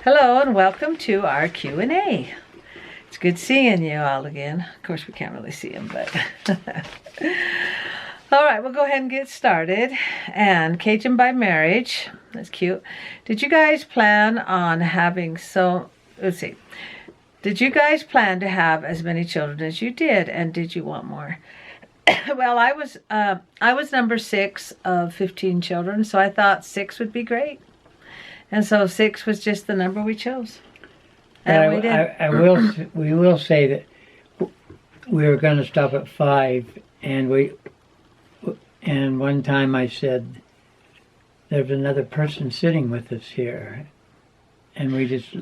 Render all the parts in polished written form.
Hello and welcome to our Q&A. It's good seeing you all again. Of course, we can't really see them, but... All right, we'll go ahead and get started. And Cajun by marriage, that's cute. Did you guys plan on having Did you guys plan to have as many children as you did, and did you want more? Well, I was number 6 of 15 children, so I thought 6 would be great. And so 6 was just the number we chose. And we did. We will say that we were going to stop at 5, and one time I said there's another person sitting with us here, and we just...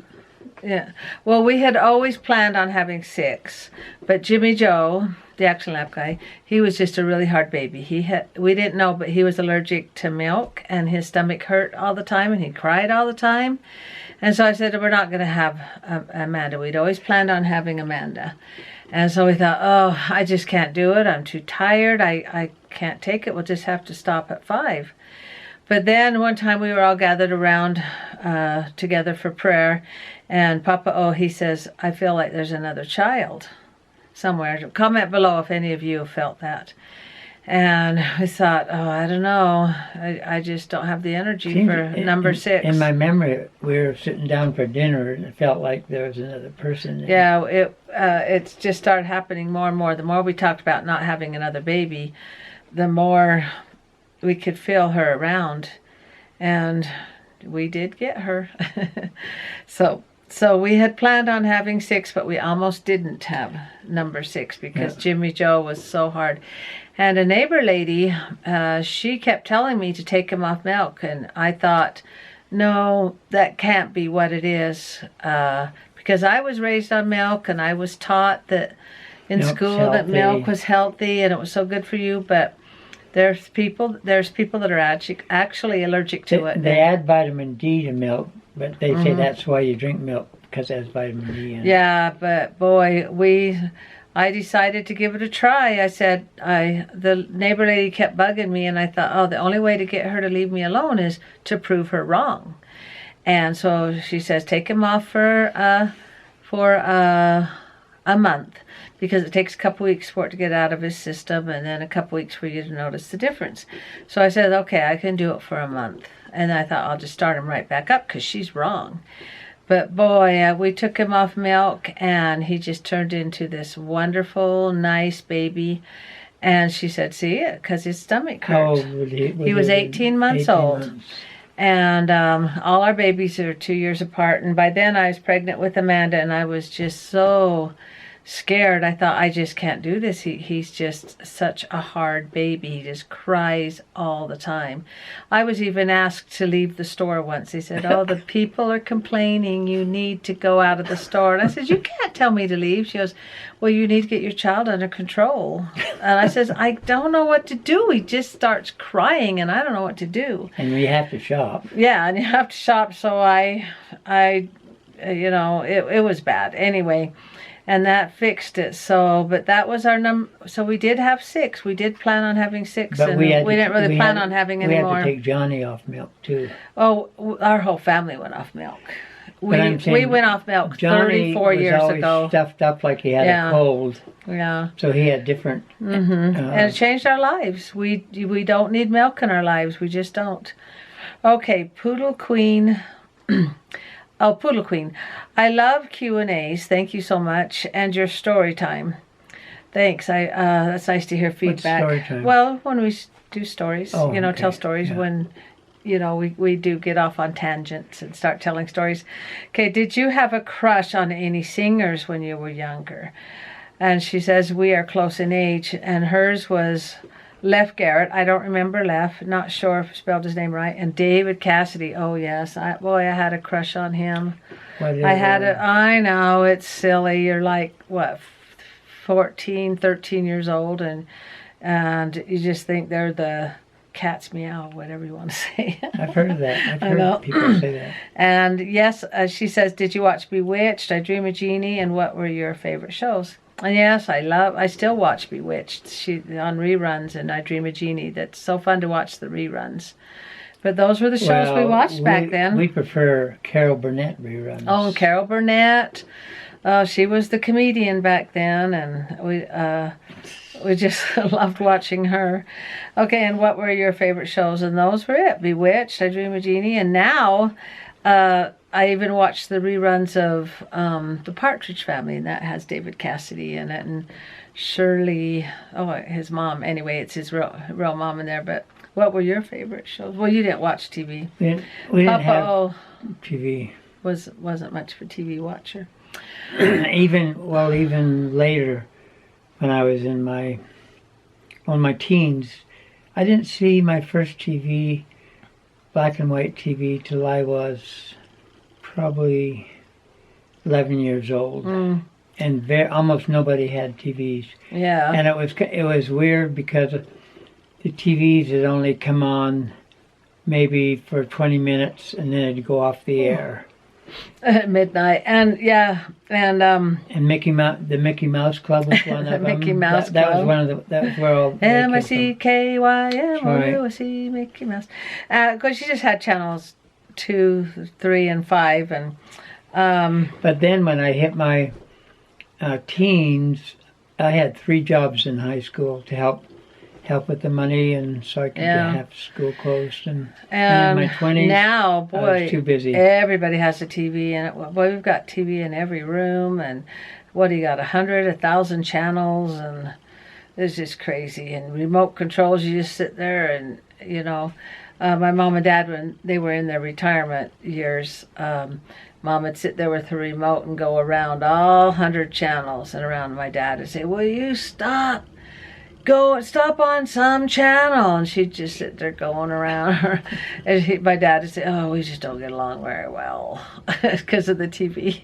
Yeah. Well, we had always planned on having 6, but Jimmy Joe, the action lab guy, he was just a really hard baby. We didn't know, but he was allergic to milk, and his stomach hurt all the time, and he cried all the time. And so I said, we're not going to have Amanda. We'd always planned on having Amanda. And so we thought, oh, I just can't do it. I'm too tired. I can't take it. We'll just have to stop at 5. But then one time we were all gathered around together for prayer, and Papa O, he says, I feel like there's another child somewhere. Comment below if any of you have felt that. And we thought, oh, I don't know. I just don't have the energy for number 6. In my memory, we were sitting down for dinner, and it felt like there was another person there. Yeah, it just started happening more and more. The more we talked about not having another baby, the more we could feel her around, and we did get her. So we had planned on having 6, but we almost didn't have number 6 because Jimmy Joe was so hard. And a neighbor lady, she kept telling me to take him off milk, and I thought, no, that can't be what it is, because I was raised on milk, and I was taught that in school that milk was healthy and it was so good for you, but there's people that are actually allergic to it. They add vitamin D to milk, but they say that's why you drink milk, because it has vitamin D in it. Yeah, but boy, I decided to give it a try. I said, the neighbor lady kept bugging me, and I thought, oh, the only way to get her to leave me alone is to prove her wrong. And so she says, take him off for a month, because it takes a couple weeks for it to get out of his system, and then a couple weeks for you to notice the difference. So I said, okay, I can do it for a month. And I thought, I'll just start him right back up, because she's wrong. But boy, we took him off milk, and he just turned into this wonderful, nice baby. And she said, see it, because his stomach hurt. How old was he? He was 18 months old. And all our babies are 2 years apart. And by then I was pregnant with Amanda, and I was just so scared. I thought, I just can't do this. He's just such a hard baby. He just cries all the time. I was even asked to leave the store once. They said, oh, the people are complaining. You need to go out of the store. And I said, you can't tell me to leave. She goes, well, you need to get your child under control. And I says, I don't know what to do. He just starts crying, and I don't know what to do. And we have to shop. Yeah, and you have to shop. So I it was bad. Anyway, and that fixed it. So, but that was our number. So we did have 6. We did plan on having 6, but we didn't really plan on having any more. We had to take Johnny off milk too. Oh, our whole family went off milk. We went off milk 34 years ago. Johnny was always stuffed up like he had a cold. Yeah. So he had different... and it changed our lives. We don't need milk in our lives. We just don't. Okay, Poodle Queen... Oh, Poodle Queen. I love Q&As. Thank you so much. And your story time. Thanks. That's nice to hear feedback. What's story time? Well, when we do stories, tell stories when, we do get off on tangents and start telling stories. Okay, did you have a crush on any singers when you were younger? And she says, we are close in age. And hers was Leif Garrett. I don't remember Leif. Not sure if I spelled his name right. And David Cassidy. Oh, yes. I had a crush on him. I know, it's silly. You're like, what, 14, 13 years old, and you just think they're the cat's meow, whatever you want to say. I've heard of that. I've heard people say that. And yes, she says, did you watch Bewitched, I Dream of Jeannie, and what were your favorite shows? And yes, I still watch Bewitched on reruns, and I Dream of Jeannie. That's so fun to watch the reruns. But those were the shows we watched back then. We prefer Carol Burnett reruns. Oh, and Carol Burnett. She was the comedian back then, and we just loved watching her. Okay, and what were your favorite shows? And those were it. Bewitched, I Dream of Jeannie, and now I even watched the reruns of The Partridge Family, and that has David Cassidy in it, and Shirley, his mom. Anyway, it's his real mom in there, but what were your favorite shows? Well, you didn't watch TV. We didn't have TV. Wasn't much of a TV watcher. Even later, when I was in my teens, I didn't see my first TV, black and white TV, till I was probably 11 years old. And almost nobody had TVs. Yeah. And it was weird because the TVs had only come on maybe for 20 minutes and then it'd go off the air. At midnight. And and Mickey Mouse, the Mickey Mouse Club was one of them. Mickey Mouse Club. That was one of the. That was where all. MICKYMOUSE, Mickey Mouse. Because she just had channels 2, 3, and 5, and. But then when I hit my teens, I had 3 jobs in high school to help with the money, and so I could have school closed. And in my 20s, now, boy, I was too busy. Everybody has a TV in it. Boy, we've got TV in every room, and what do you got? 100, 1,000 channels, and it's just crazy. And remote controls, you just sit there, and my mom and dad, when they were in their retirement years, Mom would sit there with her remote and go around all 100 channels, and around my dad and say, "Will you stop? Stop on some channel." And she'd just sit there going around her. And my dad would say, "Oh, we just don't get along very well because of the TV."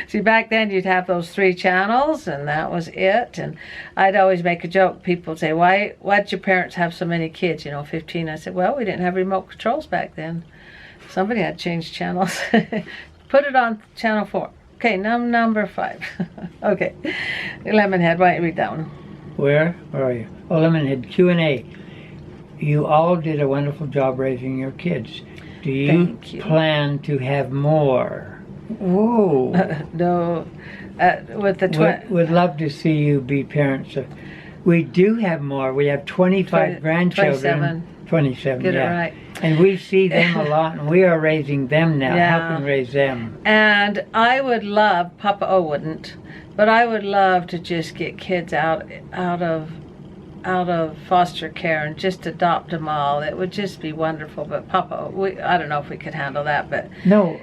See, back then you'd have those 3 channels, and that was it. And I'd always make a joke. People would say, why'd your parents have so many kids, 15? I said, well, we didn't have remote controls back then. Somebody had changed channels. Put it on channel 4. Okay, number 5. Okay, Lemonhead, why don't you read that one? Where are you? Oh, Lemonhead, Q&A. You all did a wonderful job raising your kids. Do you plan to have more? Whoa. No. With the Would love to see you be parents. We do have more. We have 25 grandchildren. 27, Get it right. And we see them a lot, and we are raising them now, helping raise them. And I would love, Papa O wouldn't, but I would love to just get kids out of foster care and just adopt them all. It would just be wonderful. But Papa, I don't know if we could handle that. But no,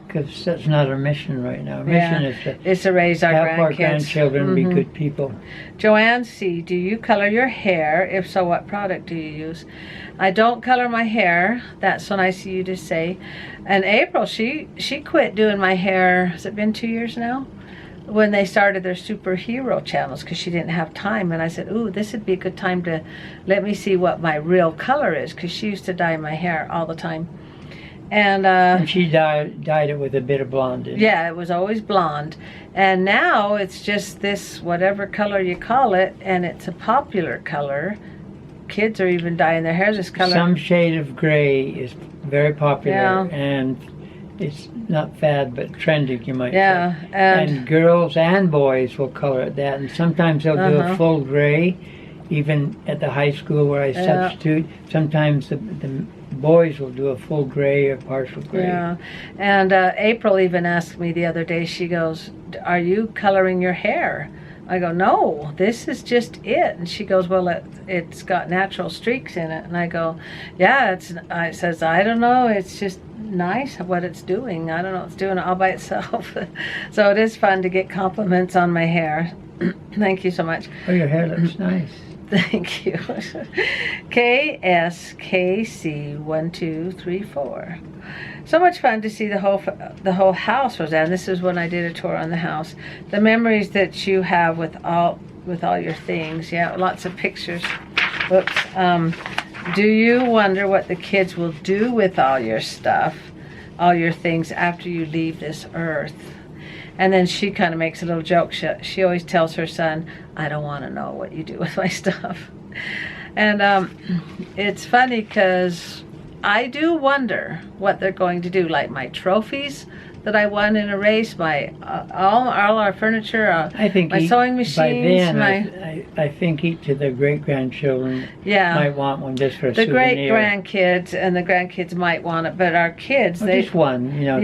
because that's not our mission right now. Our mission is to raise our help grandkids. Our grandchildren be good people. Joanne C., do you color your hair? If so, what product do you use? I don't color my hair. That's so nice of you to say. And April, she quit doing my hair. Has it been 2 years now? When they started their superhero channels, because she didn't have time. And I said, ooh, this would be a good time to let me see what my real color is, because she used to dye my hair all the time. And she dyed it with a bit of blonde in it. Yeah, it was always blonde. And now it's just this, whatever color you call it, and it's a popular color. Kids are even dyeing their hair this color. Some shade of gray is very popular, and it's not fad, but trendy, you might say. And girls and boys will color it that, and sometimes they'll do a full gray, even at the high school where I substitute. Sometimes the boys will do a full gray or partial gray. Yeah, and April even asked me the other day, she goes, "Are you coloring your hair?" I go, "No, this is just it." And she goes, "Well, it's got natural streaks in it." And I go, "Yeah, it says, I don't know, it's just nice what it's doing. I don't know, it's doing it all by itself." So it is fun to get compliments on my hair. Thank you so much. Oh, your hair looks nice. Thank you. KSKC1234. So much fun to see the whole house, Roseanne. This is when I did a tour on the house. The memories that you have with all your things. Yeah, lots of pictures. Whoops. Do you wonder what the kids will do with all your stuff, all your things after you leave this earth? And then she kind of makes a little joke. She always tells her son, "I don't want to know what you do with my stuff." And it's funny because I do wonder what they're going to do. Like my trophies that I won in a race, my all our furniture, I think my sewing machines. By then, I think each of the great grandchildren might want one just for a the souvenir. great grandkids and the grandkids might want it, but our kids, they just one, you know.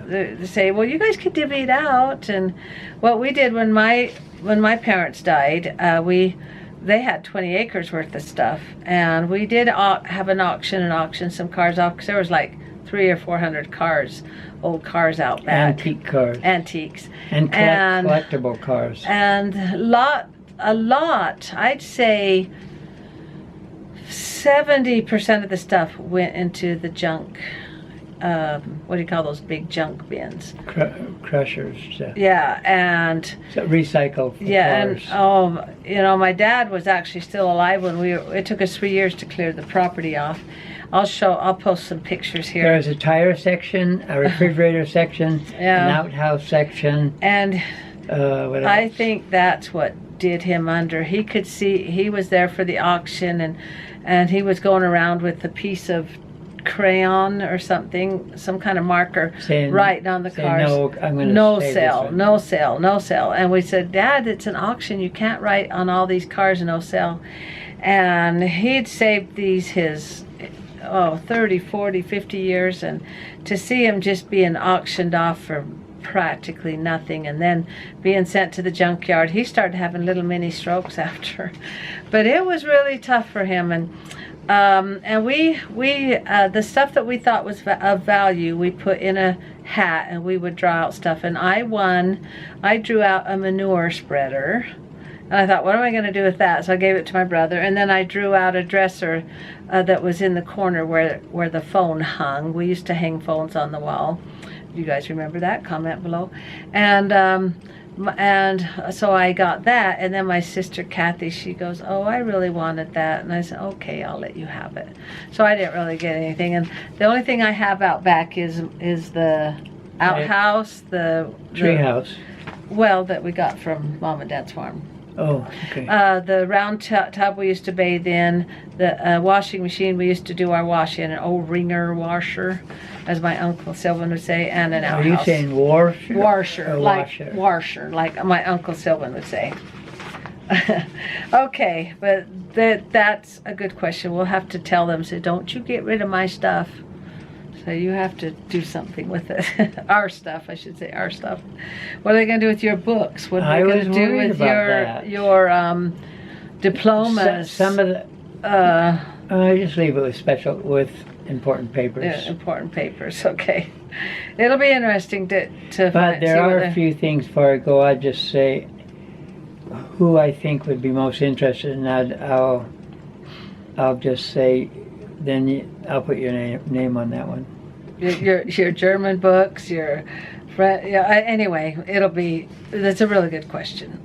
They say, well, you guys could divvy it out. And what we did when my parents died, they had 20 acres worth of stuff, and we did have an auction and auction some cars off, because there was like 300 or 400 cars, old cars out back. Antique cars. Antiques. And collectible cars. And a lot, I'd say 70% of the stuff went into the junk. What do you call those big junk bins? Crushers. Yeah, and so recycle. Yeah, cars. And you know, my dad was actually still alive when it took us 3 years to clear the property off. I'll post some pictures here. There's a tire section, a refrigerator section, an outhouse section, and what else? I think that's what did him under. He could see, he was there for the auction, and he was going around with a piece of crayon or something, some kind of marker, writing on the cars. No, I'm going to no sale, no sale, no sale. And we said, Dad, it's an auction. You can't write on all these cars, no sale. And he'd saved these his 30, 40, 50 years, and to see him just being auctioned off for practically nothing and then being sent to the junkyard, he started having little mini strokes after. But it was really tough for him. And we the stuff that we thought was of value, we put in a hat and we would draw out stuff. And I drew out a manure spreader. And I thought, what am I going to do with that? So I gave it to my brother. And then I drew out a dresser that was in the corner where the phone hung. We used to hang phones on the wall. You guys remember that? Comment below. And so I got that. And then my sister Kathy, she goes, oh, I really wanted that. And I said, okay, I'll let you have it. So I didn't really get anything. And the only thing I have out back is the outhouse, the treehouse. Well, that we got from Mom and Dad's farm. Oh, okay. The round tub we used to bathe in, the washing machine we used to do our washing in, an old ringer washer, as my Uncle Sylvan would say, and an outhouse. Are you saying washer? Washer, washer. Washer, like my Uncle Sylvan would say. Okay, but that's a good question. We'll have to tell them, so don't you get rid of my stuff. So you have to do something with it. Our stuff, I should say, our stuff. What are they going to do with your books? What are they going to do with your diplomas? Some of the... I just leave it with important papers. Yeah, important papers, okay. It'll be interesting to But there are a few things before I go. I'd just say who I think would be most interested, and I'll just say, then I'll put your name on that one. Your German books, your French. Yeah. Anyway, that's a really good question.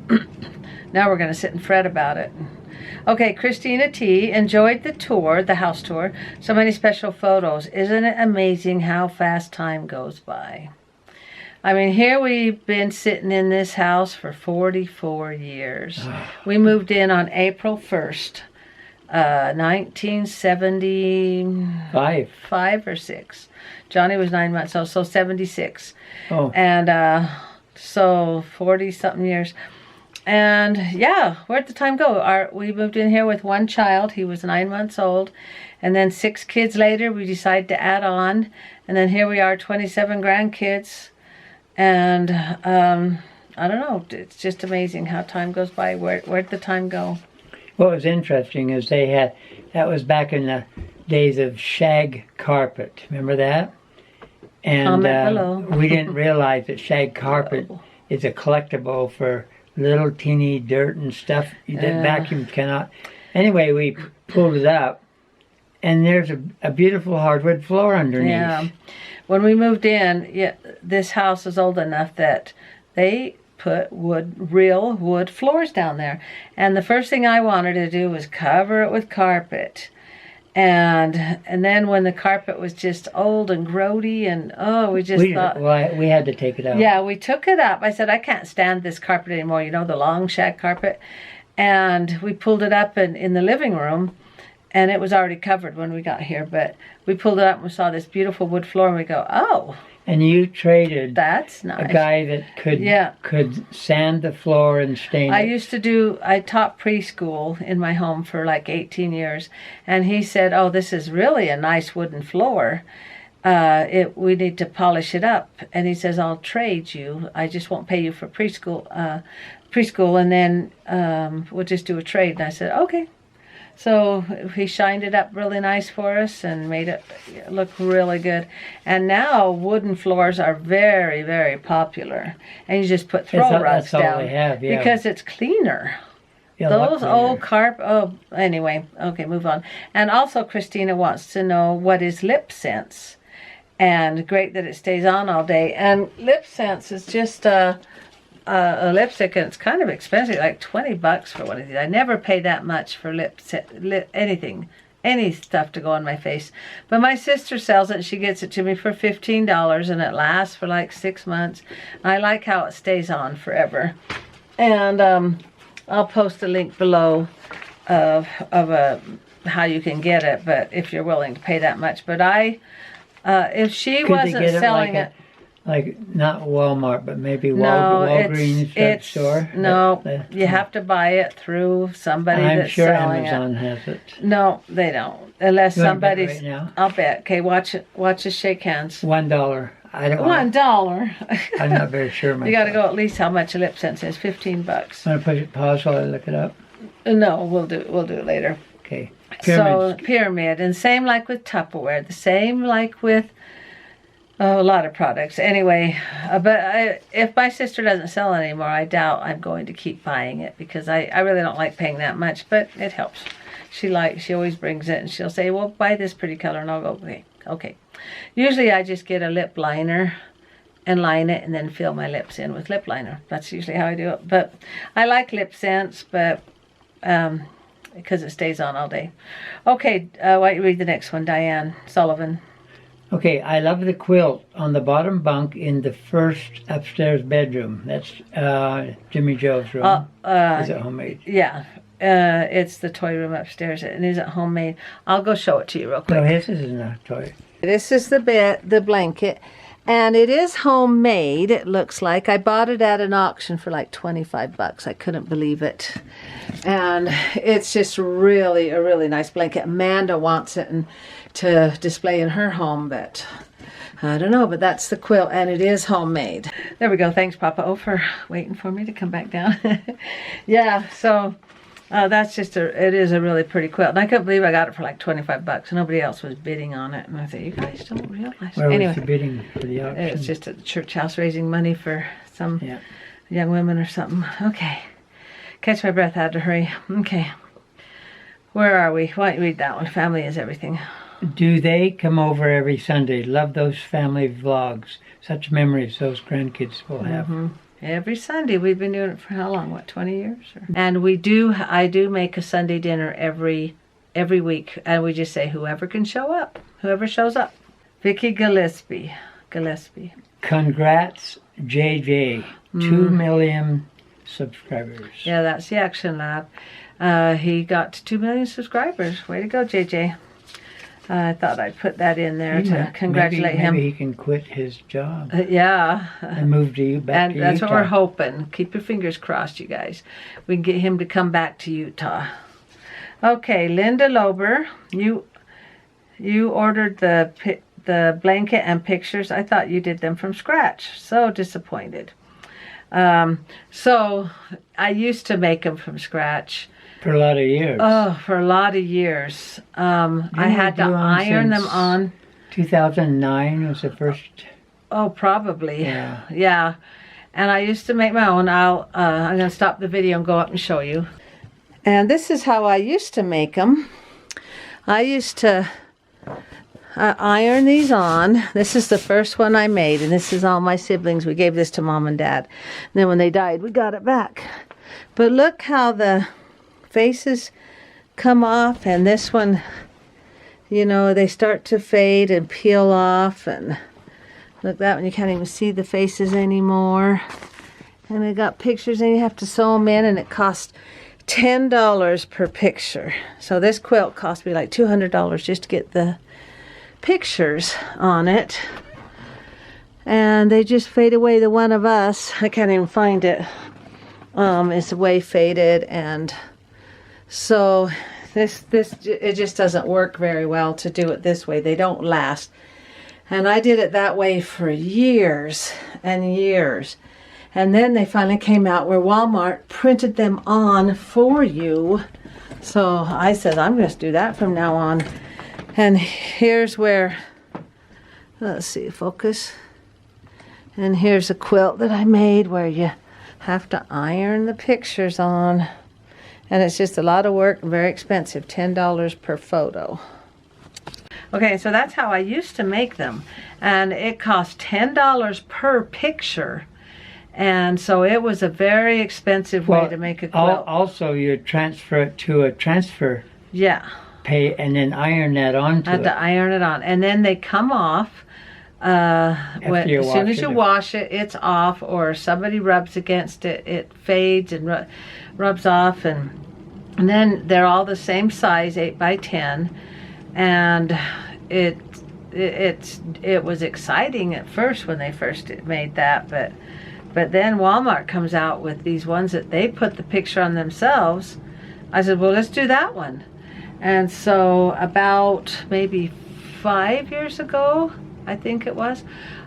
Now we're going to sit and fret about it. Okay, Christina T. enjoyed the tour, the house tour. So many special photos. Isn't it amazing how fast time goes by? I mean, here we've been sitting in this house for 44 years. We moved in on April 1st. 1975 or 6. Johnny was 9 months old, so 76. Oh. And so 40 something years. And yeah, where'd the time go? We moved in here with one child. He was 9 months old. And then 6 kids later, we decided to add on. And then here we are, 27 grandkids. And I don't know, it's just amazing how time goes by. Where'd the time go? What was interesting is that was back in the days of shag carpet. Remember that? And we didn't realize that shag carpet is a collectible for little teeny dirt and stuff that vacuum cannot. Anyway, we pulled it up, and there's a beautiful hardwood floor underneath. Yeah. When we moved in, this house is old enough that they put real wood floors down there. And the first thing I wanted to do was cover it with carpet. And then when the carpet was just old and grody and we thought... Well, we had to take it out. Yeah, we took it up. I said, I can't stand this carpet anymore. You know, the long shag carpet. and we pulled it up in the living room, and it was already covered when we got here, but we pulled it up and we saw this beautiful wood floor, and we go, oh, And you traded that's nice. a guy that could sand the floor and stain it. I taught preschool in my home for like 18 years, and he said, oh, this is really a nice wooden floor. We need to polish it up. And he says, I'll trade you. I just won't pay you for preschool, and then we'll just do a trade. And I said, okay. So he shined it up really nice for us and made it look really good. And now wooden floors are very, very popular. And you just put throw rugs down. That's all they have, yeah. Because it's cleaner. Yeah, Those old anyway, okay, move on. And also Christina wants to know what is Lip Sense. And great that it stays on all day. And Lip Sense is just a lipstick, and it's kind of expensive, like $20 for one of these. I never pay that much for anything, any stuff to go on my face. But my sister sells it, and she gets it to me for $15, and it lasts for like 6 months. I like how it stays on forever. And I'll post a link below of how you can get it, but if you're willing to pay that much. But if she wasn't selling it, like not Walmart, but maybe Walgreens drugstore? No, you have to buy it through somebody that's selling it. I'm sure Amazon has it. No, they don't. Unless somebody's... Right now? I'll bet. Okay, watch us shake hands. $1. I don't want $1. I'm not very sure myself. You got to go at least how much a Lip Sense is. $15. Want to push pause while I look it up? No, we'll do it later. Okay. Pyramid. And same like with Tupperware. The same like with a lot of products. Anyway, but if my sister doesn't sell it anymore, I doubt I'm going to keep buying it, because I really don't like paying that much, but it helps. She always brings it, and she'll say, well, buy this pretty color, and I'll go, okay. Usually I just get a lip liner and line it and then fill my lips in with lip liner. That's usually how I do it. But I like Lip Sense, but because it stays on all day. Okay, why don't you read the next one, Diane Sullivan. Okay, I love the quilt on the bottom bunk in the first upstairs bedroom. That's Jimmy Joe's room. Is it homemade? Yeah. It's the toy room upstairs, and is it homemade? I'll go show it to you real quick. No, his isn't a toy. This is the blanket, and it is homemade, it looks like. I bought it at an auction for like $25. I couldn't believe it. And it's just really a really nice blanket. Amanda wants it to display in her home, but I don't know, but that's the quilt, and it is homemade. There we go. Thanks, Papa O, for waiting for me to come back down. Yeah, so that's just it is a really pretty quilt. And I couldn't believe I got it for like $25. Nobody else was bidding on it. And I thought, you guys don't realize. Where was the bidding for the auction? It was just at the church house raising money for some young women or something. Okay. Catch my breath, I had to hurry. Okay. Where are we? Why don't you read that one? Family is everything. Do they come over every Sunday? Love those family vlogs. Such memories those grandkids will have. Mm-hmm. Every Sunday. We've been doing it for how long? What, 20 years? And I do make a Sunday dinner every week. And we just say, whoever can show up. Whoever shows up. Vicky Gillespie. Congrats, JJ. 2 million subscribers. Yeah, that's the Action Lab. He got 2 million subscribers. Way to go, JJ. I thought I'd put that in there to congratulate him. Maybe he can quit his job. Yeah. And move back to Utah. And that's what we're hoping. Keep your fingers crossed, you guys. We can get him to come back to Utah. Okay, Linda Lober, you ordered the blanket and pictures. I thought you did them from scratch. So disappointed. So I used to make them from scratch. For a lot of years. Oh, for a lot of years. I had to iron them on. 2009 was the first. Oh, probably. Yeah. And I used to make my own. I'm going to stop the video and go up and show you. And this is how I used to make them. I used to iron these on. This is the first one I made, and this is all my siblings. We gave this to Mom and Dad. And then when they died, we got it back. But look how the faces come off, and this one, they start to fade and peel off, and look, that one you can't even see the faces anymore. And I got pictures, and you have to sew them in, and it costs $10 per picture. So this quilt cost me like $200 just to get the pictures on it. And they just fade away. The one of us, I can't even find it. It's way faded, and so it just doesn't work very well to do it this way. They don't last. And I did it that way for years and years. And then they finally came out where Walmart printed them on for you. So I said, I'm going to do that from now on. And here's where, let's see, focus. And here's a quilt that I made where you have to iron the pictures on. And it's just a lot of work and very expensive, $10 per photo. Okay, so that's how I used to make them. And it cost $10 per picture. And so it was a very expensive way to make a quilt. Also, you transfer it to a transfer. Yeah. Pay and then iron that onto it. I had to iron it on. And then they come off. As soon as you wash it, it's off, or somebody rubs against it, it fades and rubs off, and then they're all the same size, 8 by 10, and it was exciting at first when they first made that, but then Walmart comes out with these ones that they put the picture on themselves. I said, well, let's do that one. And so about maybe 5 years ago, I think it was,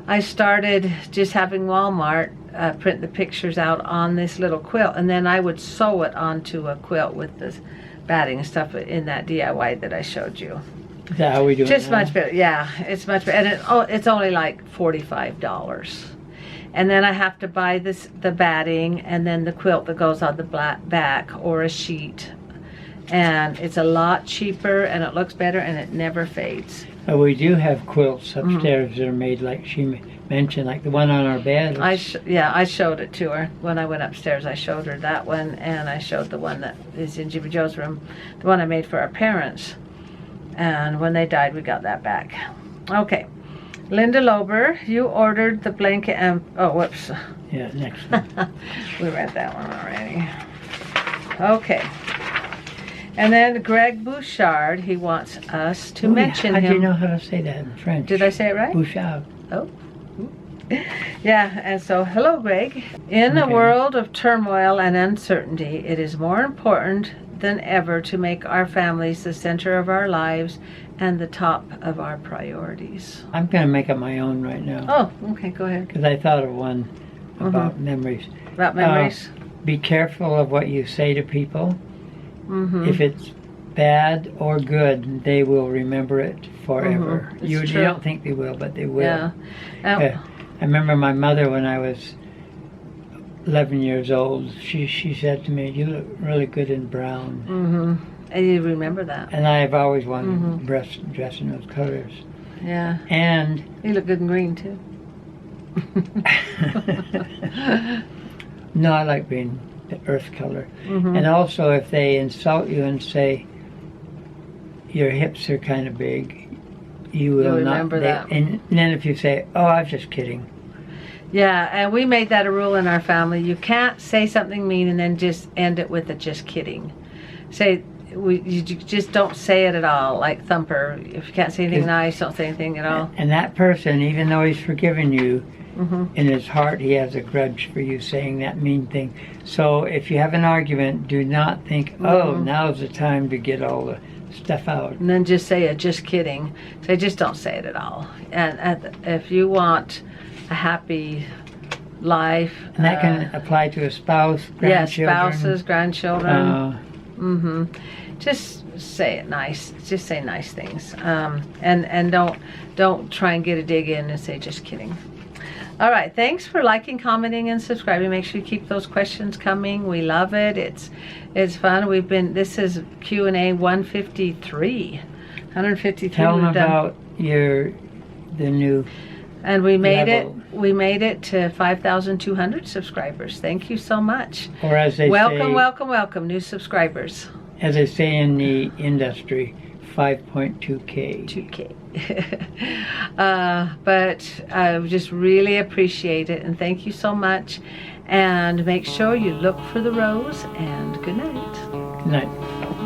I started just having Walmart print the pictures out on this little quilt, and then I would sew it onto a quilt with the batting and stuff in that DIY that I showed you. Is that how we do it Just now? much better, yeah, it's much better, and it's only like $45. And then I have to buy the batting and then the quilt that goes on the back, or a sheet, and it's a lot cheaper and it looks better and it never fades. We do have quilts upstairs that are made like she mentioned, like the one on our bed. I showed it to her when I went upstairs. I showed her that one, and I showed the one that is in Jimmy Joe's room, the one I made for our parents. And when they died, we got that back. Okay, Linda Lober, you ordered the blanket and whoops. Yeah, next one. We read that one already. Okay. And then Greg Bouchard, he wants us to mention him. How do you know how to say that in French? Did I say it right? Bouchard. Oh. Yeah, and so, hello, Greg. In a world of turmoil and uncertainty, it is more important than ever to make our families the center of our lives and the top of our priorities. I'm going to make up my own right now. Oh, okay, go ahead. Because I thought of one about memories. About memories? Be careful of what you say to people. Mm-hmm. If it's bad or good, they will remember it forever. You don't think they will, but they will. Yeah. I remember my mother when I was 11 years old. She said to me, "You look really good in brown." Mm-hmm. And you remember that. And I've always wanted to dress in those colors. Yeah. And you look good in green too. No, I like green, the earth color. And also, if they insult you and say your hips are kind of big, you will remember that. And then if you say, "Oh, I was just kidding." Yeah, and we made that a rule in our family. You can't say something mean and then just end it with a "just kidding." You just don't say it at all. Like Thumper, if you can't say anything nice, don't say anything at all. And that person, even though he's forgiven you, in his heart he has a grudge for you saying that mean thing. So if you have an argument, do not think, "Oh, now's the time to get all the stuff out." And then just say just kidding. So just don't say it at all. And if you want a happy life, and that can apply to a spouse, grandchildren. Yeah, spouses, grandchildren. Just say it nice. Just say nice things. And don't try and get a dig in and say just kidding. All right, thanks for liking, commenting, and subscribing. Make sure you keep those questions coming. We love it. It's fun. This is Q&A 153. 153. Tell them about the new. And we made level. We made it to 5,200 subscribers. Thank you so much. Or as they say, welcome, new subscribers. As they say in the industry, 5.2K. 2K. But I just really appreciate it, and thank you so much. And make sure you look for the rose, and good night. Good night.